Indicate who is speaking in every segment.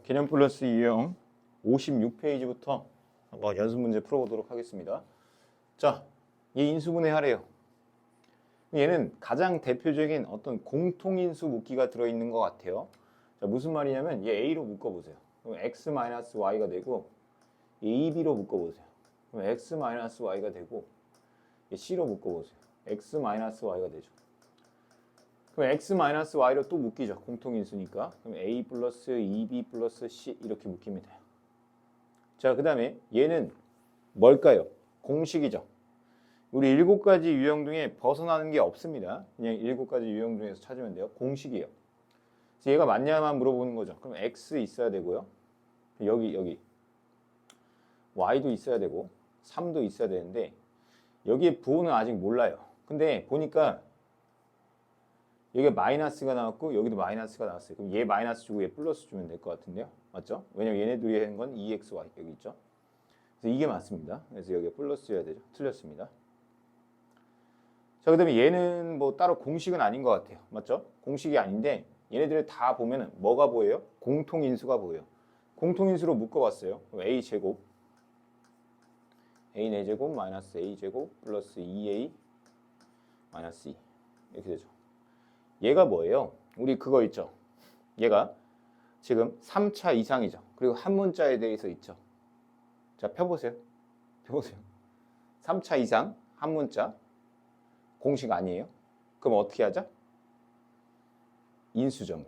Speaker 1: 개념 플러스 유형 56페이지부터 한번 연습 문제 풀어보도록 하겠습니다. 자, 얘 인수분해 하래요. 얘는 가장 대표적인 어떤 공통인수 묶기가 들어있는 것 같아요. 자, 무슨 말이냐면 얘 A로 묶어보세요. 그럼 X-Y가 되고 AB로 묶어보세요. 그럼 X-Y가 되고 얘 C로 묶어보세요. X-Y가 되죠. 그럼 X-Y로 또 묶이죠. 공통인수니까. 그럼 A 플러스 2B 플러스 C 이렇게 묶이면 돼요. 자, 그 다음에 얘는 뭘까요? 공식이죠. 우리 7가지 유형 중에 벗어나는 게 없습니다. 그냥 7가지 유형 중에서 찾으면 돼요. 공식이에요. 그래서 얘가 맞냐만 물어보는 거죠. 그럼 X 있어야 되고요. 여기 Y도 있어야 되고 3도 있어야 되는데 여기에 부호는 아직 몰라요. 근데 보니까 여기가 마이너스가 나왔고 여기도 마이너스가 나왔어요. 그럼 얘 마이너스 주고 얘 플러스 주면 될 것 같은데요. 맞죠? 왜냐면 얘네 둘이 하는 건 2xy 여기 있죠. 그래서 이게 맞습니다. 그래서 여기가 플러스여야 되죠. 틀렸습니다. 자, 그 다음에 얘는 뭐 따로 공식은 아닌 것 같아요. 맞죠? 공식이 아닌데 얘네들을 다 보면은 뭐가 보여요? 공통인수가 보여요. 공통인수로 묶어봤어요. a제곱 a 4제곱 마이너스 a제곱 플러스 2a 마이너스 2 이렇게 되죠. 얘가 뭐예요? 우리 그거 있죠. 얘가 지금 3차 이상이죠. 그리고 한 문자에 대해서 있죠. 자, 펴보세요. 3차 이상 한 문자 공식 아니에요? 그럼 어떻게 하자? 인수정리.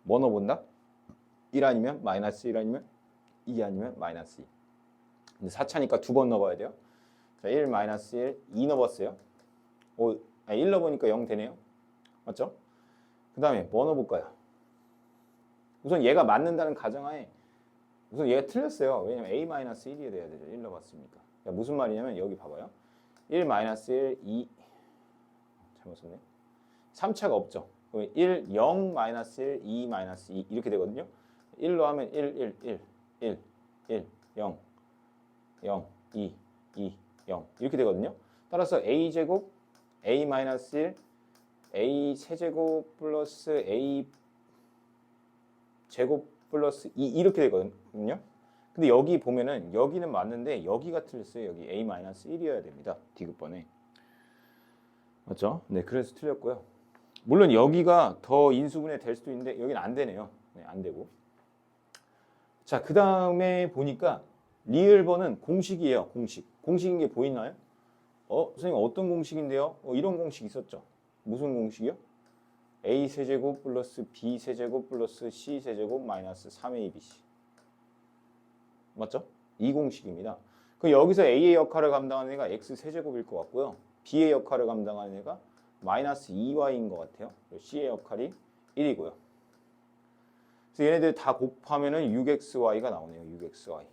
Speaker 1: 뭐 넣어본다? 1 아니면 마이너스 1 아니면 2 아니면 마이너스 2. 근데 4차니까 2번 넣어봐야 돼요. 자, 1 마이너스 1, 2 넣어봤어요. 1 넣어보니까 0 되네요. 맞죠? 그 다음에 뭐 넣어볼까요? 우선 얘가 맞는다는 가정하에 우선 얘가 틀렸어요. 왜냐면 a-1이 돼야 되죠. 1 넣어봤으니까. 무슨 말이냐면 여기 봐봐요. 1 마이너스 1, 2 잘못 썼네. 3차가 없죠. 1, 0 마이너스 1, 2 마이너스 2 이렇게 되거든요. 1로 하면 1, 0, 0, 2, 0 이렇게 되거든요. 따라서 a제곱, a 마이너스 1, a 세제곱 플러스 a 제곱 플러스 2 이렇게 되거든요. 근데 여기 보면은 여기는 맞는데 여기가 틀렸어요. 여기 a 마이너스 1이어야 됩니다. 디귿번에. 맞죠? 네, 그래서 틀렸고요. 물론 여기가 더 인수분해 될 수도 있는데 여기는 안 되네요. 네, 안 되고. 자, 그 다음에 보니까 리을번은 공식이에요. 공식인 게 보이나요? 선생님 어떤 공식인데요? 이런 공식 있었죠. 무슨 공식이요? a 세제곱 플러스 b 세제곱 플러스 c 세제곱 마이너스 3abc. 맞죠? 이 공식입니다. 그럼 여기서 a의 역할을 감당하는 애가 x 세제곱일 것 같고요. b의 역할을 감당하는 애가 마이너스 2y인 것 같아요. c의 역할이 1이고요. 그래서 얘네들 다 곱하면은 6xy가 나오네요. 6xy.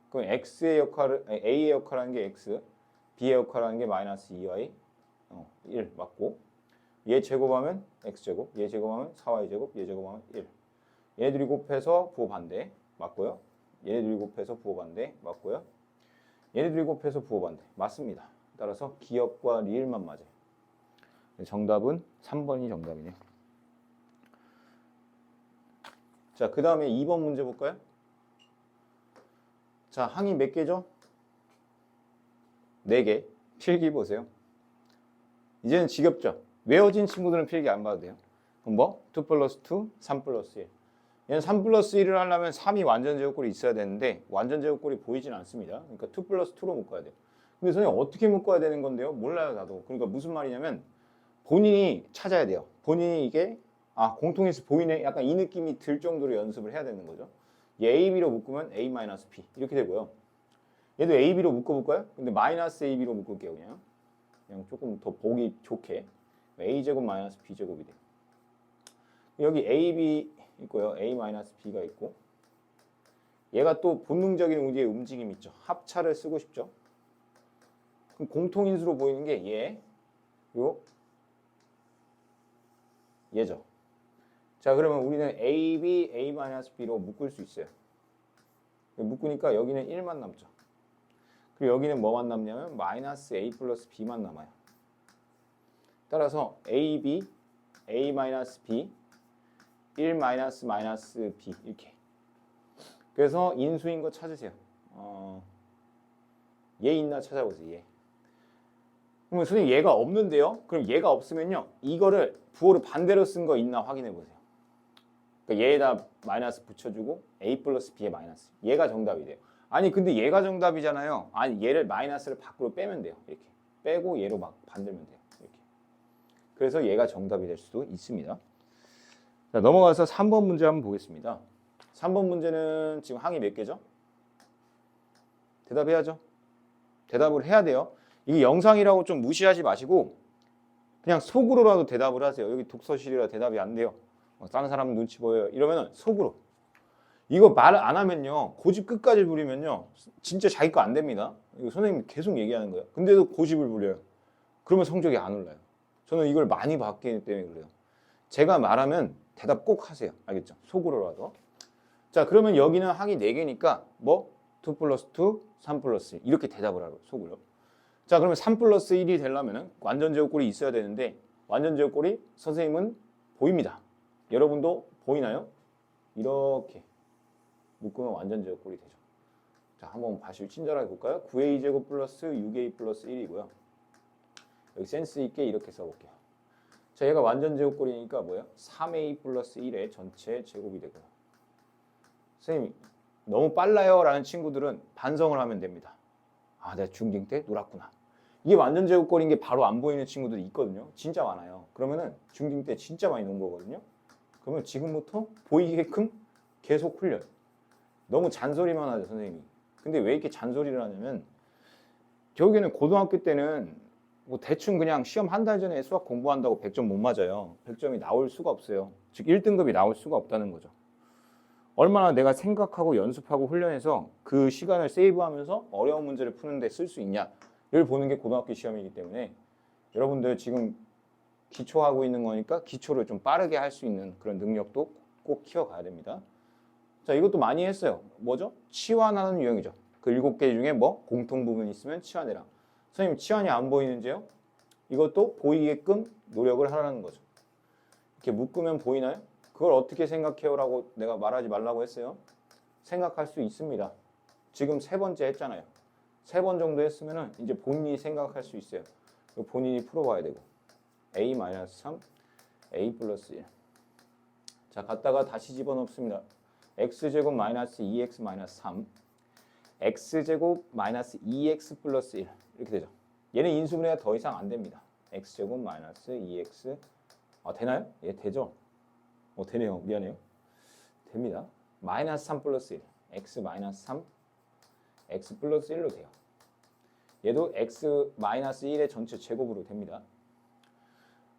Speaker 1: 그럼 x의 역할을 a의 역할하는 게 x, b의 역할하는 게 마이너스 2y, 1 맞고 얘 제곱하면 x제곱, 얘 제곱하면 4y제곱, 얘 제곱하면 1. 얘네들이 곱해서 부호 반대 맞고요. 얘네들이 곱해서 부호 반대 맞고요. 얘네들이 곱해서 부호 반대 맞습니다. 따라서 기역과 리을만 맞아요. 정답은 3번이 정답이네요. 자, 그 다음에 2번 문제 볼까요? 자, 항이 몇 개죠? 4개. 필기 보세요. 이제는 지겹죠? 외워진 친구들은 필기 안 봐도 돼요. 그럼 뭐? 2 플러스 2, 3 플러스 1. 얘는 3 플러스 1을 하려면 3이 완전 제곱꼴이 있어야 되는데 완전 제곱꼴이 보이진 않습니다. 그러니까 2 플러스 2로 묶어야 돼요. 근데 선생님 어떻게 묶어야 되는 건데요? 몰라요, 나도. 그러니까 무슨 말이냐면 본인이 찾아야 돼요. 본인이 이게 공통인수 보이네? 약간 이 느낌이 들 정도로 연습을 해야 되는 거죠. 얘 AB로 묶으면 A-P 이렇게 되고요. 얘도 AB로 묶어볼까요? 근데 마이너스 AB로 묶을게요. 그냥 조금 더 보기 좋게 A제곱 마이너스 B제곱이 돼요. 여기 AB 있고요. A-B가 있고 얘가 또 본능적인 우리의 움직임이 있죠. 합차를 쓰고 싶죠. 그럼 공통인수로 보이는 게 얘, 그리고 얘죠. 자, 그러면 우리는 AB, A-B로 묶을 수 있어요. 묶으니까 여기는 1만 남죠. 그리고 여기는 뭐만 남냐면 마이너스 A 플러스 B만 남아요. 따라서 AB, A-B 1 마이너스 마이너스 b 이렇게. 그래서 인수인 거 찾으세요. 얘 있나 찾아보세요. 얘. 그러면 선생님 얘가 없는데요? 그럼 얘가 없으면요. 이거를 부호를 반대로 쓴 거 있나 확인해 보세요. 그러니까 얘에다 마이너스 붙여주고 a 플러스 b에 마이너스. 얘가 정답이 돼요. 아니 근데 얘가 정답이잖아요. 아니 얘를 마이너스를 밖으로 빼면 돼요. 이렇게. 빼고 얘로 막 만들면 돼요. 이렇게. 그래서 얘가 정답이 될 수도 있습니다. 자, 넘어가서 3번 문제 한번 보겠습니다. 3번 문제는 지금 항이 몇 개죠? 대답해야죠. 대답을 해야 돼요. 이게 영상이라고 좀 무시하지 마시고 그냥 속으로라도 대답을 하세요. 여기 독서실이라 대답이 안 돼요. 다른 사람 눈치 보여요. 이러면 속으로. 이거 말 안 하면요. 고집 끝까지 부리면요. 진짜 자기 거 안 됩니다. 이거 선생님이 계속 얘기하는 거예요. 근데도 고집을 부려요. 그러면 성적이 안 올라요. 저는 이걸 많이 봤기 때문에 그래요. 제가 말하면 대답 꼭 하세요. 알겠죠? 속으로라도. 자, 그러면 여기는 항이 4개니까 뭐? 2 플러스 2, 3 플러스 1 이렇게 대답을 하고 속으로. 자, 그러면 3 플러스 1이 되려면 완전 제곱꼴이 있어야 되는데 완전 제곱꼴이 선생님은 보입니다. 여러분도 보이나요? 이렇게 묶으면 완전 제곱꼴이 되죠. 자, 한번 다시 친절하게 볼까요? 9a 제곱 플러스 6a 플러스 1이고요. 여기 센스 있게 이렇게 써볼게요. 자, 얘가 완전 제곱꼴이니까 뭐예요? 3a 플러스 1의 전체 제곱이 되고요. 선생님 너무 빨라요 라는 친구들은 반성을 하면 됩니다. 아, 내가 중딩 때 놀았구나. 이게 완전 제곱꼴인 게 바로 안 보이는 친구들이 있거든요. 진짜 많아요. 그러면은 중딩 때 진짜 많이 논 거거든요. 그러면 지금부터 보이게끔 계속 훈련. 너무 잔소리만 하죠, 선생님이. 근데 왜 이렇게 잔소리를 하냐면 결국에는 고등학교 때는 뭐 대충 그냥 시험 한 달 전에 수학 공부한다고 100점 못 맞아요. 100점이 나올 수가 없어요. 즉 1등급이 나올 수가 없다는 거죠. 얼마나 내가 생각하고 연습하고 훈련해서 그 시간을 세이브하면서 어려운 문제를 푸는 데 쓸 수 있냐를 보는 게 고등학교 시험이기 때문에 여러분들 지금 기초하고 있는 거니까 기초를 좀 빠르게 할 수 있는 그런 능력도 꼭 키워가야 됩니다. 자, 이것도 많이 했어요. 뭐죠? 치환하는 유형이죠. 그 7개 중에 뭐 공통 부분이 있으면 치환해라. 선생님 치환이 안 보이는지요? 이것도 보이게끔 노력을 하라는 거죠. 이렇게 묶으면 보이나요? 그걸 어떻게 생각해요? 라고 내가 말하지 말라고 했어요. 생각할 수 있습니다. 지금 3번째 했잖아요. 3번 정도 했으면 이제 본인이 생각할 수 있어요. 본인이 풀어봐야 되고 a-3, a 플러스 1. 자, 갖다가 다시 집어넣습니다. x제곱 마이너스 2x 마이너스 3, x제곱 마이너스 2x 플러스 1 이렇게 되죠. 얘는 인수분해가 더 이상 안 됩니다. x제곱 마이너스 2x 되나요? 예, 되죠. 되네요. 미안해요. 됩니다. 마이너스 3 플러스 1 x 마이너스 3 x 플러스 1로 돼요. 얘도 x 마이너스 1의 전체 제곱으로 됩니다.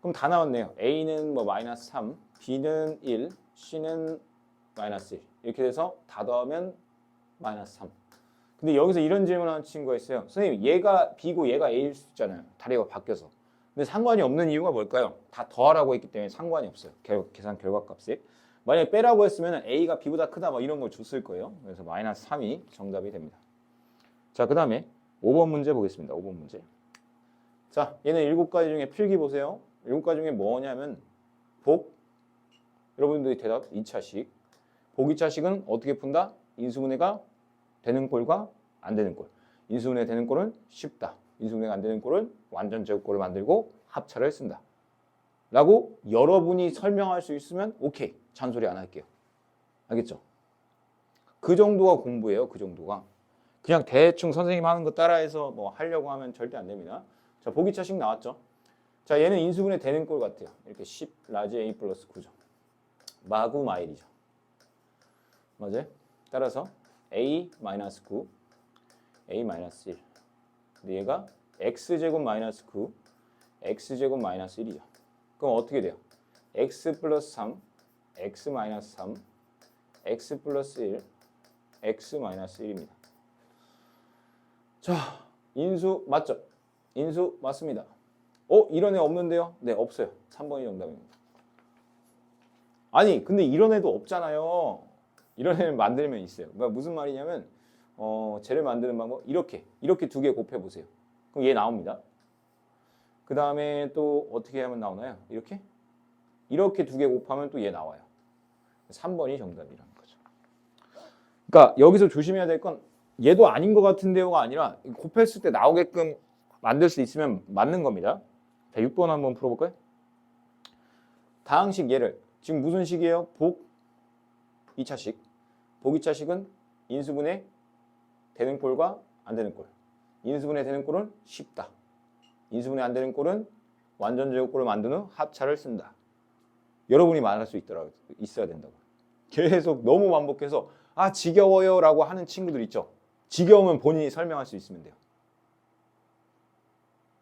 Speaker 1: 그럼 다 나왔네요. a는 뭐 마이너스 3, b는 1, c는 마이너스 1 이렇게 돼서 다 더하면 마이너스 3. 근데 여기서 이런 질문하는 친구가 있어요. 선생님 얘가 b고 얘가 a일 수 있잖아요. 다리가 바뀌어서. 근데 상관이 없는 이유가 뭘까요? 다 더하라고 했기 때문에 상관이 없어요. 계산 결과값에. 만약에 빼라고 했으면 a가 b보다 크다 뭐 이런 걸 줬을 거예요. 그래서 마이너스 3이 정답이 됩니다. 자, 그 다음에 5번 문제 보겠습니다. 5번 문제. 자, 얘는 7가지 중에 필기 보세요. 7가지 중에 뭐냐면 복. 여러분들이 대답 2차식. 복 2차식은 어떻게 푼다? 인수분해가 되는 꼴과 안 되는 꼴. 인수분해 되는 꼴은 쉽다. 인수분해가 안 되는 꼴은 완전 제곱꼴을 만들고 합차를 쓴다. 라고 여러분이 설명할 수 있으면 오케이. 잔소리 안 할게요. 알겠죠? 그 정도가 공부예요. 그 정도가. 그냥 대충 선생님 하는 거 따라해서 뭐 하려고 하면 절대 안 됩니다. 자, 복 2차식 나왔죠? 자, 얘는 인수분해 되는 꼴 같아요. 이렇게 10 라지 a 플러스 9죠. 마구 마일이죠. 맞아요? 따라서 a 마이너스 9, a 마이너스 1. 근데 얘가 x제곱 마이너스 9, x제곱 마이너스 1이죠. 그럼 어떻게 돼요? x 플러스 3, x 마이너스 3, x 플러스 1, x 마이너스 1입니다. 자, 인수 맞죠? 인수 맞습니다. 이런 애 없는데요? 네, 없어요. 3번이 정답입니다. 아니, 근데 이런 애도 없잖아요. 이런 애를 만들면 있어요. 그러니까 무슨 말이냐면 쟤를 만드는 방법 이렇게 2개 곱해보세요. 그럼 얘 나옵니다. 그 다음에 또 어떻게 하면 나오나요? 이렇게 2개 곱하면 또 얘 나와요. 3번이 정답이라는 거죠. 그러니까 여기서 조심해야 될 건 얘도 아닌 것 같은데요가 아니라 곱했을 때 나오게끔 만들 수 있으면 맞는 겁니다. 자, 6번 한번 풀어볼까요? 다항식 얘를 지금 무슨 식이에요? 복 2차식. 복 2차식은 인수분해 되는 꼴과 안 되는 꼴. 인수분해 되는 꼴은 쉽다. 인수분해 안 되는 꼴은 완전 제곱꼴을 만든 후 합차를 쓴다. 여러분이 말할 수 있어야 된다고. 계속 너무 반복해서 아 지겨워요 라고 하는 친구들 있죠. 지겨우면 본인이 설명할 수 있으면 돼요.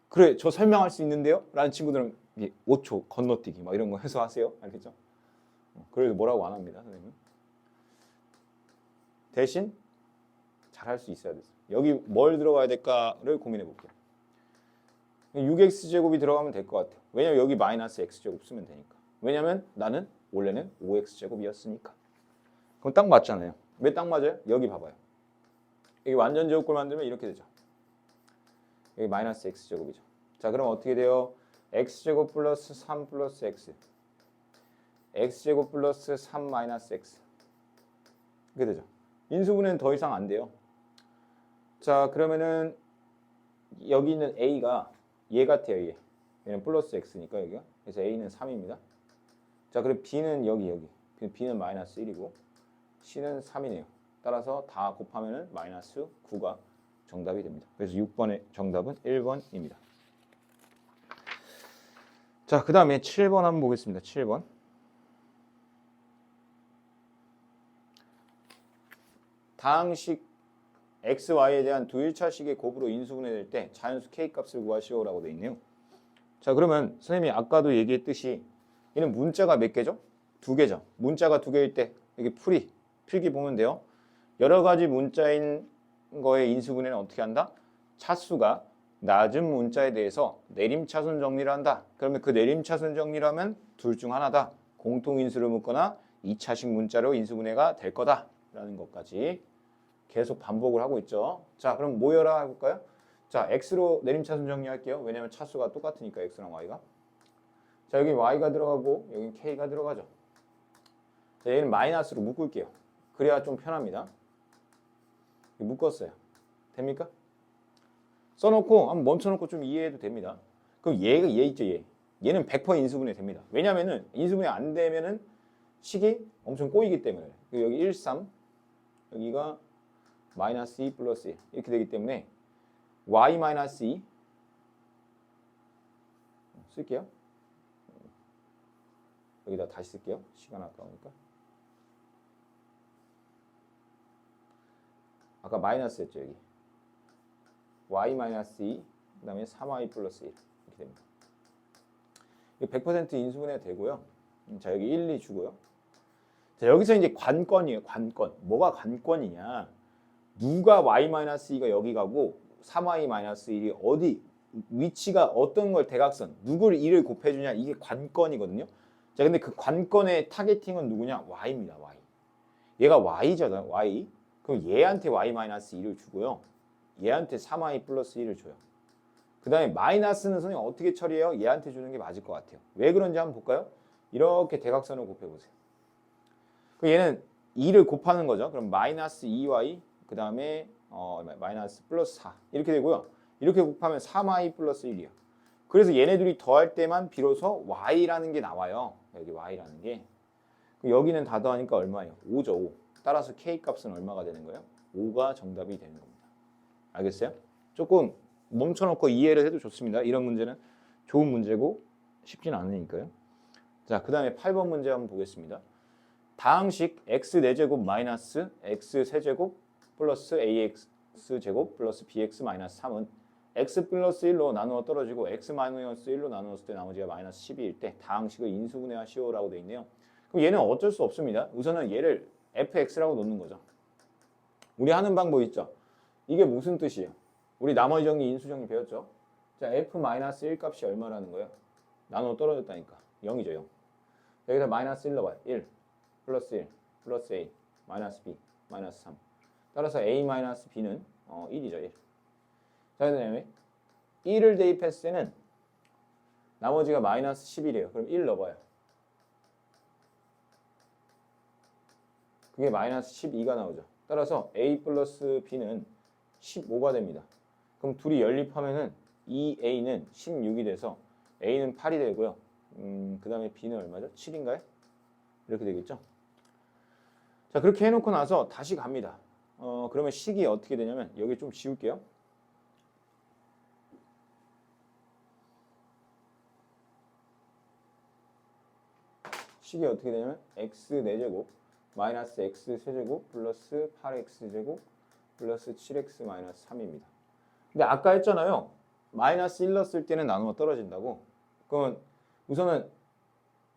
Speaker 1: 그래 저 설명할 수 있는데요? 라는 친구들은 5초 건너뛰기 막 이런 거 해서 하세요. 알겠죠? 그래도 뭐라고 안 합니다. 선생님. 대신 잘할 수 있어야 돼요. 여기 뭘 들어가야 될까를 고민해 볼게요. 6x제곱이 들어가면 될 것 같아요. 왜냐면 여기 마이너스 x제곱 쓰면 되니까. 왜냐면 나는 원래는 5x제곱이었으니까. 그럼 딱 맞잖아요. 왜 딱 맞아요? 여기 봐봐요. 여기 완전 제곱꼴 만들면 이렇게 되죠. 여기 마이너스 x제곱이죠. 자 그럼 어떻게 돼요? x제곱 플러스 3 플러스 x x제곱 플러스 3 마이너스 x 이렇게 되죠. 인수분해는 더 이상 안 돼요. 자 그러면은 여기 있는 a가 얘 같아요. 얘는 플러스 x니까 여기가. 그래서 a는 3입니다. 자 그럼 b는 여기 b는 마이너스 1이고 c는 3이네요. 따라서 다 곱하면은 마이너스 9가 정답이 됩니다. 그래서 6번의 정답은 1번입니다. 자 그 다음에 7번 한번 보겠습니다. 7번. 다항식 x, y에 대한 두 1차식의 곱으로 인수분해될 때 자연수 k 값을 구하시오라고 되어 있네요. 자 그러면 선생님이 아까도 얘기했듯이 얘는 문자가 몇 개죠? 2개죠. 문자가 2개일 때 여기 필기 보면 돼요. 여러 가지 문자인 거의 인수분해는 어떻게 한다? 차수가 낮은 문자에 대해서 내림차순 정리를 한다. 그러면 그 내림차순 정리를 하면 둘 중 하나다. 공통인수를 묶거나 2차식 문자로 인수분해가 될 거다라는 것까지 계속 반복을 하고 있죠. 자, 그럼 모여라 해볼까요? 자, x로 내림차순 정리할게요. 왜냐면 차수가 똑같으니까 x랑 y가. 자, 여기 y가 들어가고 여기 k가 들어가죠. 자, 얘는 마이너스로 묶을게요. 그래야 좀 편합니다. 묶었어요. 됩니까? 써놓고 한번 멈춰놓고 좀 이해해도 됩니다. 그럼 얘 있죠, 얘. 얘는 100% 인수분해 됩니다. 왜냐면은 인수분해 안 되면은 식이 엄청 꼬이기 때문에. 여기 1, 3, 여기가 마이너스 2 플러스 1 이렇게 되기 때문에 y 마이너스 2 쓸게요. 여기다 다시 쓸게요. 시간 아까우니까. 아까 마이너스였죠, 여기. y 마이너스 2, 그 다음에 3y 플러스 1 이렇게 됩니다. 100% 인수분해가 되고요. 자, 여기 1, 2 주고요. 자, 여기서 이제 관건이에요, 관건. 뭐가 관건이냐. 누가 y-2가 여기 가고 3y-1이 어디 위치가 어떤 걸 대각선 누구를 2를 곱해주냐 이게 관건이거든요. 자 근데 그 관건의 타겟팅은 누구냐? y입니다. y. 얘가 y잖아요. y. 그럼 얘한테 y-2를 주고요. 얘한테 3y 플러스 1을 줘요. 그 다음에 마이너스는 선생님 어떻게 처리해요? 얘한테 주는 게 맞을 것 같아요. 왜 그런지 한번 볼까요? 이렇게 대각선을 곱해보세요. 그럼 얘는 2를 곱하는 거죠. 그럼 마이너스 2y 그 다음에 마이너스 플러스 4 이렇게 되고요. 이렇게 곱하면 3y 플러스 1이에요. 그래서 얘네들이 더할 때만 비로소 y라는 게 나와요. 여기 y라는 게. 여기는 다 더하니까 얼마예요? 5죠. 5. 따라서 k 값은 얼마가 되는 거예요? 5가 정답이 되는 겁니다. 알겠어요? 조금 멈춰놓고 이해를 해도 좋습니다. 이런 문제는 좋은 문제고 쉽진 않으니까요. 자, 그 다음에 8번 문제 한번 보겠습니다. 다항식 x 4제곱 마이너스 x 세제곱 플러스 ax제곱 플러스 bx 마이너스 3은 x 플러스 1로 나누어 떨어지고 x 마이너스 1로 나누었을 때 나머지가 마이너스 12일 때 다항식을 인수분해하시오라고 되어 있네요. 그럼 얘는 어쩔 수 없습니다. 우선은 얘를 fx라고 놓는 거죠. 우리 하는 방법 있죠. 이게 무슨 뜻이에요? 우리 나머지 정리 인수정리 배웠죠. 자, f-1 값이 얼마라는 거예요? 나누어 떨어졌다니까. 0이죠, 0. 여기서 마이너스 1 넣어봐요. 1 플러스 1 플러스 a 마이너스 b 마이너스 3. 따라서 a-b는 1이죠. 1. 자, 그 다음에 1을 대입했을 때는 나머지가 마이너스 11이에요. 그럼 1 넣어봐요. 그게 마이너스 12가 나오죠. 따라서 A 플러스 B는 15가 됩니다. 그럼 둘이 연립하면은 2A는 16이 돼서 A는 8이 되고요. 그 다음에 B는 얼마죠? 7인가요? 이렇게 되겠죠. 자, 그렇게 해놓고 나서 다시 갑니다. 그러면 식이 어떻게 되냐면 여기 좀 지울게요. 식이 어떻게 되냐면 x 4제곱 마이너스 x 세제곱 플러스 8x제곱 플러스 7x 마이너스 3입니다. 근데 아까 했잖아요. 마이너스 1 넣었을 때는 나누어 떨어진다고. 그러면 우선은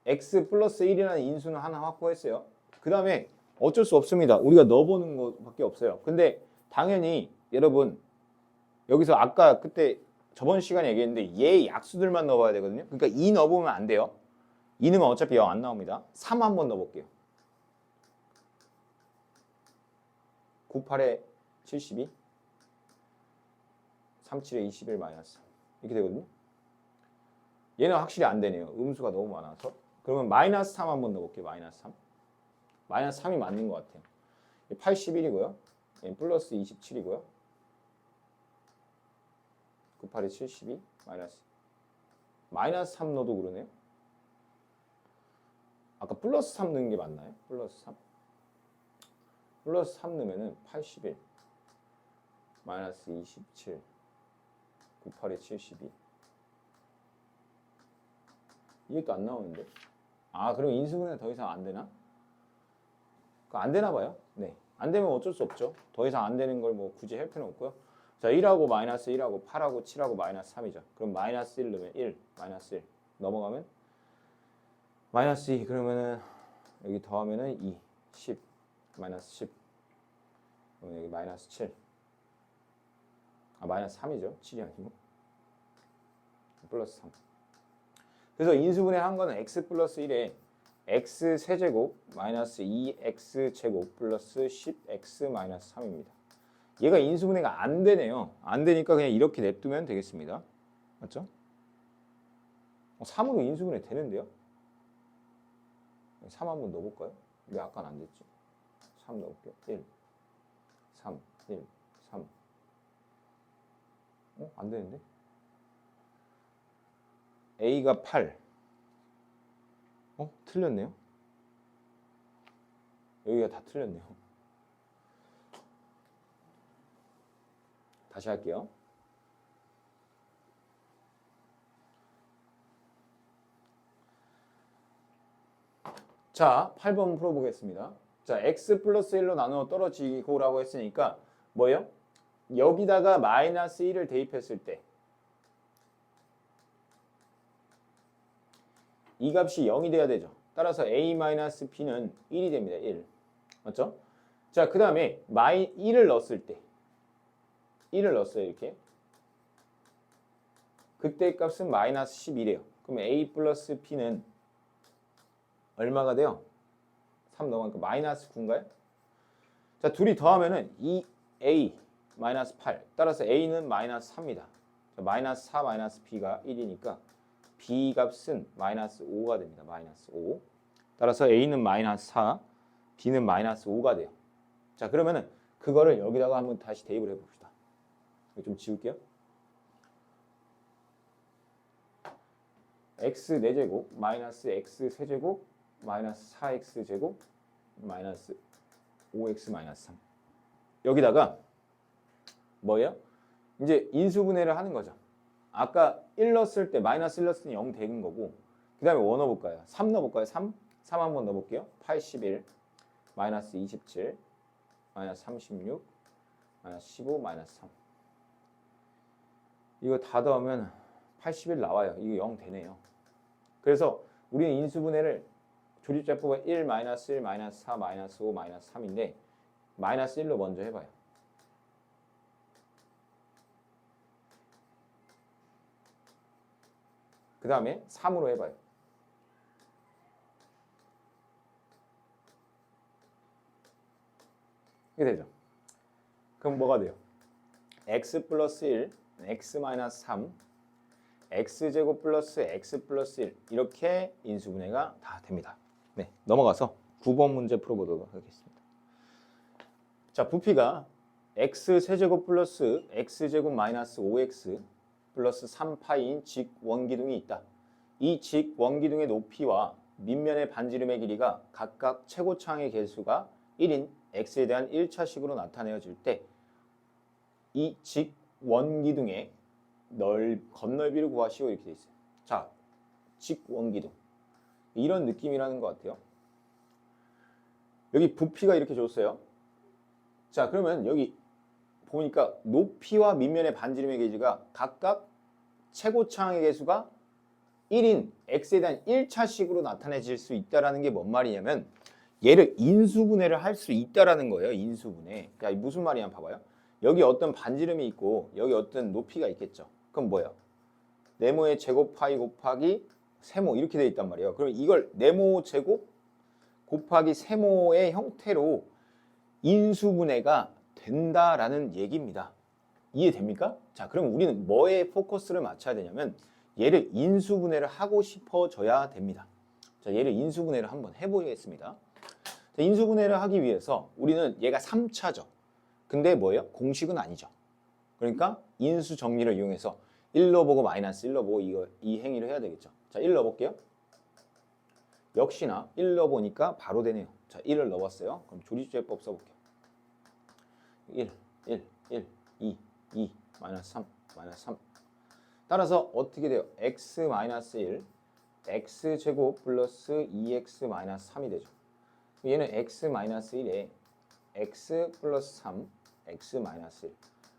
Speaker 1: x 플러스 1이라는 인수는 하나 확보했어요. 그 다음에 어쩔 수 없습니다. 우리가 넣어보는 것밖에 없어요. 근데 당연히 여러분 여기서 아까 그때 저번 시간에 얘기했는데 얘 약수들만 넣어봐야 되거든요. 그러니까 2 넣어보면 안 돼요. 2 넣으면 어차피 0 안 나옵니다. 3 한번 넣어볼게요. 98에 72 37에 21 마이너스 3 이렇게 되거든요. 얘는 확실히 안 되네요. 음수가 너무 많아서. 그러면 마이너스 3 한번 넣어볼게요. 마이너스 3. 마이너스 3이 맞는 것 같아요. 81이고요. 플러스 27이고요. 98에 72 마이너스 3 넣어도 그러네요. 아까 플러스 3 넣은 게 맞나요? 플러스 3. 플러스 3 넣으면은 81 마이너스 27 98에 72 이게 또 안 나오는데. 아, 그럼 인수분해 더 이상 안 되나? 안 되나 봐요. 네. 안 되면 어쩔 수 없죠. 더 이상 안 되는 걸 뭐 굳이 할 필요는 없고요. 자, 1하고 마이너스 1하고 8하고 7하고 마이너스 3이죠. 그럼 마이너스 1 넣으면 1, 마이너스 1 넘어가면 마이너스 2 그러면은 여기 더하면은 2, 10, 마이너스 10 그러면 여기 마이너스 7 마이너스 3이죠. 7이 아니고 플러스 3 그래서 인수분해 한 거는 x 플러스 1에 x 세제곱 마이너스 2x 제곱 플러스 10x 마이너스 3입니다. 얘가 인수분해가 안 되네요. 안 되니까 그냥 이렇게 냅두면 되겠습니다. 맞죠? 3으로 인수분해 되는데요. 3 한번 넣어볼까요? 왜 아까는 안 됐지? 3 넣을게요. 1, 3, 1, 3 안 되는데? A가 8 틀렸네요. 여기가 다 틀렸네요. 다시 할게요. 자, 8번 풀어보겠습니다. 자, x 플러스 1로 나누어 떨어지고라고 했으니까 뭐예요? 여기다가 마이너스 1을 대입했을 때 이 값이 0이 돼야 되죠. 따라서 a-b는 1이 됩니다. 1. 맞죠? 자, 그 다음에 1을 넣었을 때 1을 넣었어요. 이렇게. 그때 값은 마이너스 11이에요. 그럼 a 플러스 b는 얼마가 돼요? 3 넘어가니까 마이너스 9인가요? 자, 둘이 더하면은 2a 마이너스 8. 따라서 a는 마이너스 4입니다. 마이너스 4 마이너스 b가 1이니까 b 값은 마이너스 5가 됩니다. 마이너스 5. 따라서 a는 마이너스 4, b는 마이너스 5가 돼요. 자, 그러면은 그거를 여기다가 한번 다시 대입을 해봅시다. 이거 좀 지울게요. x 4제곱 마이너스 x 세제곱 마이너스 4x 제곱 마이너스 5x 마이너스 3 여기다가 뭐예요? 이제 인수분해를 하는 거죠. 아까 1 넣었을 때 마이너스 1 넣었을 때 0 되는 거고 그 다음에 뭐 넣어볼까요? 3 넣어볼까요? 3 한번 넣어볼게요. 81 마이너스 27 마이너스 36 마이너스 15 마이너스 3 이거 다 더하면 81 나와요. 이거 0 되네요. 그래서 우리는 인수분해를 조립자법은 1 마이너스 1 마이너스 4 마이너스 5 마이너스 3인데 마이너스 1로 먼저 해봐요. 그 다음에 3으로 해봐요. 이게 되죠. 그럼 뭐가 돼요? x 플러스 1, x 마이너스 3, x제곱 플러스 x 플러스 1 이렇게 인수분해가 다 됩니다. 네, 넘어가서 9번 문제 풀어보도록 하겠습니다. 자, 부피가 x세제곱 플러스 x제곱 마이너스 5x 플러스 3파이인 직원기둥이 있다. 이 직원기둥의 높이와 밑면의 반지름의 길이가 각각 최고창의 개수가 1인 x에 대한 1차식으로 나타내어질 때 이 직원기둥의 건널비를 구하시오 이렇게 돼 있어요. 자, 직원기둥 이런 느낌이라는 것 같아요. 여기 부피가 이렇게 줬어요. 자, 그러면 여기 보니까 높이와 밑면의 반지름의 길이가 각각 최고창의 개수가 1인 x에 대한 1차식으로 나타내질 수 있다는 게 뭔 말이냐면 얘를 인수분해를 할 수 있다라는 거예요. 인수분해. 야, 무슨 말이냐 봐봐요. 여기 어떤 반지름이 있고 여기 어떤 높이가 있겠죠. 그럼 뭐예요? 네모의 제곱 파이 곱하기 세모 이렇게 돼 있단 말이에요. 그럼 이걸 네모 제곱 곱하기 세모의 형태로 인수분해가 된다라는 얘기입니다. 이해됩니까? 자, 그럼 우리는 뭐에 포커스를 맞춰야 되냐면 얘를 인수분해를 하고 싶어져야 됩니다. 자, 얘를 인수분해를 한번 해보겠습니다. 자, 인수분해를 하기 위해서 우리는 얘가 3차죠. 근데 뭐예요? 공식은 아니죠. 그러니까 인수 정리를 이용해서 1 넣어보고 마이너스 1 넣어보고 이 행위를 해야 되겠죠. 자, 1 넣어볼게요. 역시나 1 넣어보니까 바로 되네요. 자, 1을 넣었어요. 그럼 조립제법 써볼게요. 1, 2, 마이너스 3, 마이너스 3. 따라서 어떻게 돼요? x 마이너스 1, x제곱 플러스 2x 마이너스 3이 되죠. 얘는 x 마이너스 1에 x 플러스 3, x 마이너스 1.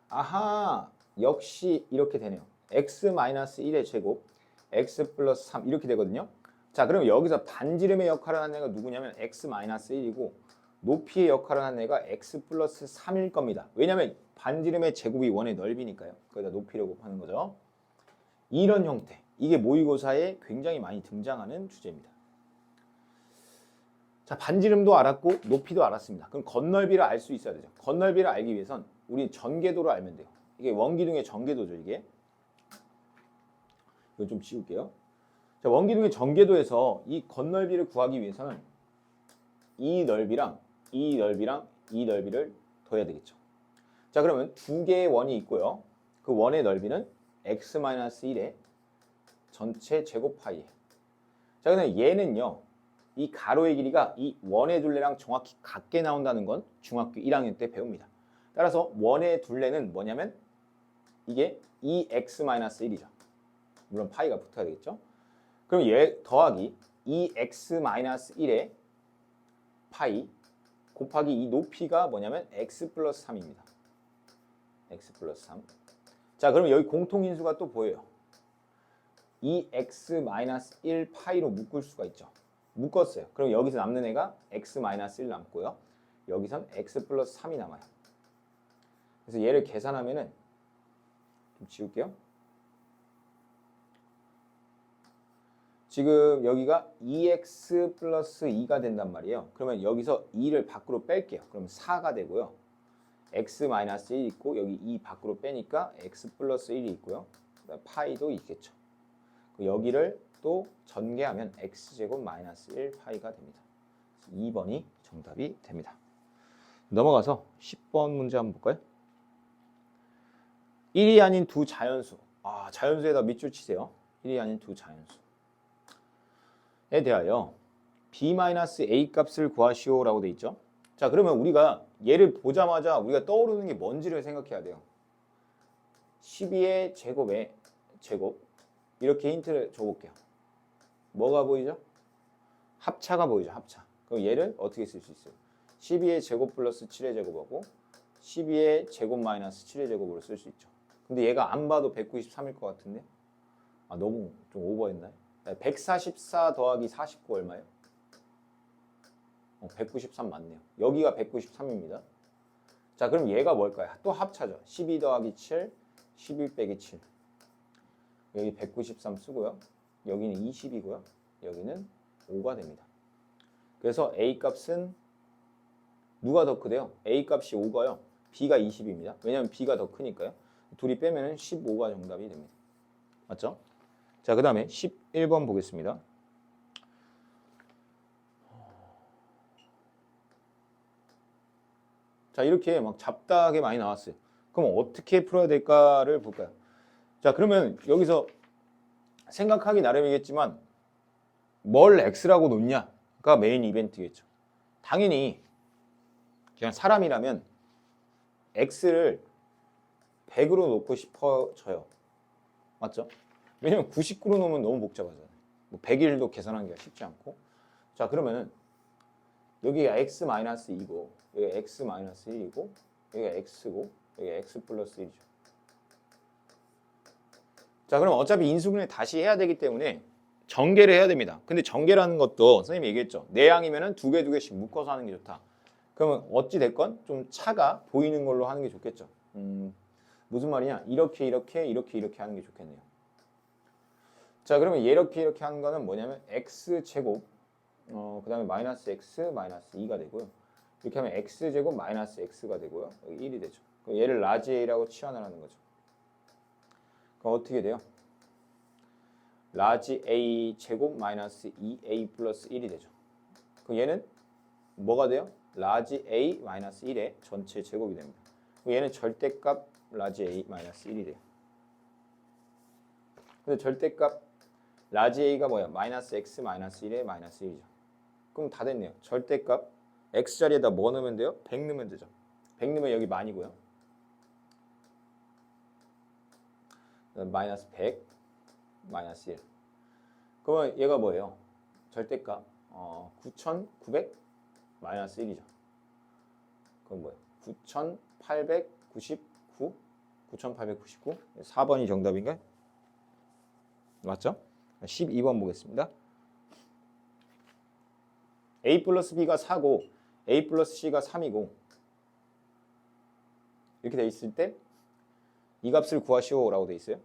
Speaker 1: 아하, 역시 이렇게 되네요. x 마이너스 1의 제곱, x 플러스 3 이렇게 되거든요. 자, 그럼 여기서 반지름의 역할을 하는 애가 누구냐면 x 마이너스 1이고 높이의 역할을 하는 애가 x 플러스 3일 겁니다. 왜냐면 반지름의 제곱이 원의 넓이니까요. 거기다 높이를 곱하는 거죠. 이런 형태, 이게 모의고사에 굉장히 많이 등장하는 주제입니다. 자, 반지름도 알았고 높이도 알았습니다. 그럼 건널비를 알 수 있어야 되죠. 건널비를 알기 위해선 우리 전개도를 알면 돼요. 이게 원기둥의 전개도죠. 이게 이거 좀 지울게요. 자, 원기둥의 전개도에서 이 건널비를 구하기 위해서는 이 넓이랑 이 넓이랑 이 넓이를 더해야 되겠죠. 자, 그러면 두 개의 원이 있고요. 그 원의 넓이는 x-1의 전체 제곱 파이예요. 자, 그다음에 얘는요. 이 가로의 길이가 이 원의 둘레랑 정확히 같게 나온다는 건 중학교 1학년 때 배웁니다. 따라서 원의 둘레는 뭐냐면 이게 2x-1이죠. 물론 파이가 붙어야 되겠죠. 그럼 얘 더하기 2x-1의 파이 곱하기 이 높이가 뭐냐면 x 플러스 3입니다. x 플러스 3. 자, 그럼 여기 공통인수가 또 보여요. 2x-1 파이로 묶을 수가 있죠. 묶었어요. 그럼 여기서 남는 애가 x-1 남고요. 여기선 x 플러스 3이 남아요. 그래서 얘를 계산하면은 좀 지울게요. 지금 여기가 2x 플러스 2가 된단 말이에요. 그러면 여기서 2를 밖으로 뺄게요. 그럼 4가 되고요. x-1 있고 여기 2 밖으로 빼니까 x 플러스 1이 있고요. 파이도 있겠죠. 여기를 또 전개하면 x제곱 마이너스 1 파이가 됩니다. 2번이 정답이 됩니다. 넘어가서 10번 문제 한번 볼까요? 1이 아닌 두 자연수. 자연수에다 밑줄 치세요. 1이 아닌 두 자연수에 대하여 b-a 값을 구하시오 라고 돼 있죠. 자, 그러면 우리가 얘를 보자마자 우리가 떠오르는 게 뭔지를 생각해야 돼요. 12의 제곱의 제곱 이렇게 힌트를 줘볼게요. 뭐가 보이죠? 합차가 보이죠. 합차. 그럼 얘를 어떻게 쓸 수 있어요? 12의 제곱 플러스 7의 제곱하고 12의 제곱 마이너스 7의 제곱으로 쓸 수 있죠. 근데 얘가 안 봐도 193일 것 같은데 너무 좀 오버했나요? 144 더하기 49 얼마예요? 193 맞네요. 여기가 193입니다. 자, 그럼 얘가 뭘까요? 또 합차죠. 12 더하기 7, 11 빼기 7. 여기 193 쓰고요. 여기는 20이고요. 여기는 5가 됩니다. 그래서 A 값은 누가 더 크대요? A 값이 5가요. B가 20입니다. 왜냐하면 B가 더 크니까요. 둘이 빼면 15가 정답이 됩니다. 맞죠? 자, 그 다음에 11번 보겠습니다. 자, 이렇게 막 잡다하게 많이 나왔어요. 그럼 어떻게 풀어야 될까를 볼까요? 자, 그러면 여기서 생각하기 나름이겠지만 뭘 x라고 놓냐가 메인 이벤트겠죠. 당연히 그냥 사람이라면 x를 100으로 놓고 싶어져요. 맞죠? 왜냐면 99로 놓으면 너무 복잡하잖아요. 뭐 100일도 계산하기가 쉽지 않고. 자, 그러면은 여기가 x-2고 여기가 x-1이고 여기가 x고 여기가 x 플러스 1이죠. 자, 그럼 어차피 인수분해 다시 해야 되기 때문에 전개를 해야 됩니다. 근데 전개라는 것도 선생님이 얘기했죠. 내양이면은 두 개씩 묶어서 하는 게 좋다. 그러면 어찌 됐건 좀 차가 보이는 걸로 하는 게 좋겠죠. 무슨 말이냐? 이렇게 하는 게 좋겠네요. 자, 그러면 이렇게 하는 거는 뭐냐면 x제곱 그 다음에 마이너스 x 마이너스 2가 되고요. 이렇게 하면 x제곱 마이너스 x가 되고요. 여기 1이 되죠. 얘를 라지 a라고 치환을 하는 거죠. 그럼 어떻게 돼요? 라지 a 제곱 마이너스 2a 플러스 1이 되죠. 그럼 얘는 뭐가 돼요? 라지 a 마이너스 1의 전체 제곱이 됩니다. 그럼 얘는 절대값 라지 a 마이너스 1이 돼요. 근데 절대값 라지 a가 뭐야? 마이너스 x 마이너스 1의 마이너스 1이죠. 그럼 다 됐네요. 절대값 x자리에다 뭐 넣으면 돼요? 100 넣으면 되죠. 100 넣으면 여기 만이고요. 마이너스 100 마이너스 1. 그러면 얘가 뭐예요? 절대값 9900 마이너스 1이죠. 그럼 뭐예요? 9899 9899 4번이 정답인가요? 맞죠? 12번 보겠습니다. a 플러스 b가 4고 a 플러스 c가 3이고 이렇게 돼 있을 때 이 값을 구하시오라고 돼 있어요.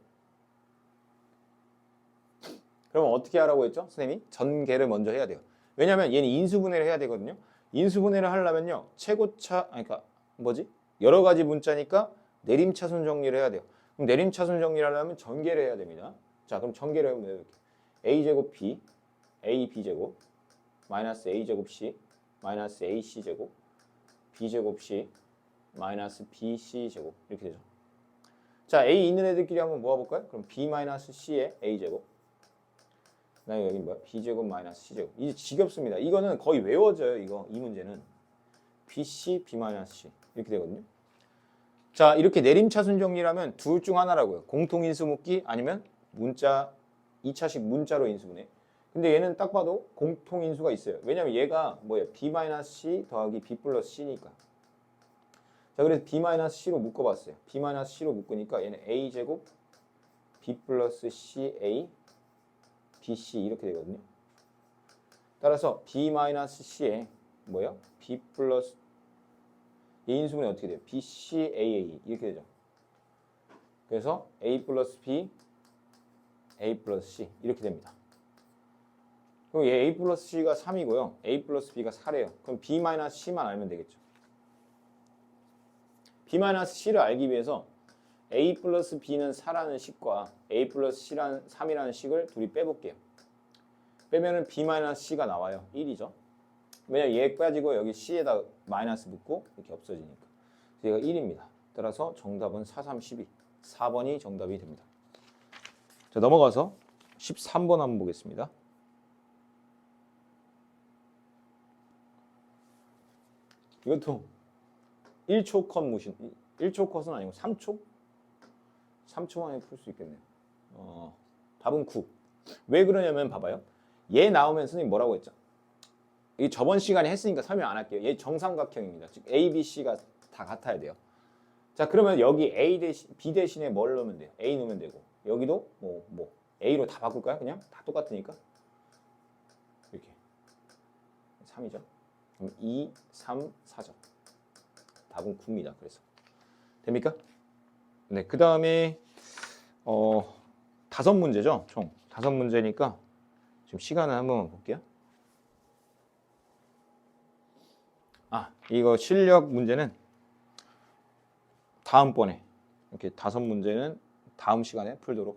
Speaker 1: 그러면 어떻게 하라고 했죠? 선생님이 전개를 먼저 해야 돼요. 왜냐하면 얘는 인수분해를 해야 되거든요. 인수분해를 하려면요. 최고차 그러니까 뭐지? 여러 가지 문자니까 내림차순 정리를 해야 돼요. 그럼 내림차순 정리를 하려면 전개를 해야 됩니다. 자, 그럼 전개를 해보면 이렇게 a제곱 b a b제곱 마이너스 a제곱 c 마이너스 ac 제곱 b제곱 c 마이너스 bc 제곱 이렇게 되죠. 자, a 있는 애들끼리 한번 모아볼까요? 그럼 b-c의 a제곱 그다음에 여기 뭐야? b제곱 마이너스 c제곱. 이제 지겹습니다. 이거는 거의 외워져요. 이 문제는 bc, b-c 이렇게 되거든요. 자, 이렇게 내림차순 정리라면 둘 중 하나라고요. 공통인수 묶기 아니면 문자 2차식 문자로 인수분해. 근데 얘는 딱 봐도 공통인수가 있어요. 왜냐면 얘가 뭐예요? b-c 더하기 b 플러스 c니까. 자, 그래서 b-c로 묶어봤어요. b-c로 묶으니까 얘는 a제곱 b 플러스 ca bc 이렇게 되거든요. 따라서 b-c에 뭐예요? b 플러스 이 인수분해 어떻게 돼요? bcaa 이렇게 되죠. 그래서 a 플러스 b a 플러스 c 이렇게 됩니다. 그럼 얘 a 플러스 c가 3이고요. a 플러스 b가 4래요. 그럼 b-c만 알면 되겠죠. b-c를 알기 위해서 a 플러스 b는 4라는 식과 a 플러스 c라는 3이라는 식을 둘이 빼볼게요. 빼면은 b-c가 나와요. 1이죠. 왜냐면 얘 빠지고 여기 c에다 마이너스 붙고 이렇게 없어지니까. 얘가 1입니다. 따라서 정답은 4, 3, 12. 4번이 정답이 됩니다. 자, 넘어가서 13번 한번 보겠습니다. 이것도 1초 컷 모션, 1초 컷은 아니고 3초? 3초 만에 풀 수 있겠네요. 답은 9. 왜 그러냐면 봐봐요. 얘 나오면 선생님 뭐라고 했죠? 이 저번 시간에 했으니까 설명 안 할게요. 얘 정삼각형입니다. 즉 A, B, C가 다 같아야 돼요. 자, 그러면 여기 A 대신 B 대신에 뭘 넣으면 돼요? A 넣으면 되고 여기도 뭐 A로 다 바꿀까요? 그냥 다 똑같으니까 이렇게 3이죠. 그럼 2, 3, 4죠. 답은 9입니다. 그래서 됩니까? 네, 그 다음에 5문제죠. 총 5문제니까 지금 시간을 한번 볼게요. 이거 실력 문제는 다음번에 이렇게 5문제는 다음 시간에 풀도록 하겠습니다.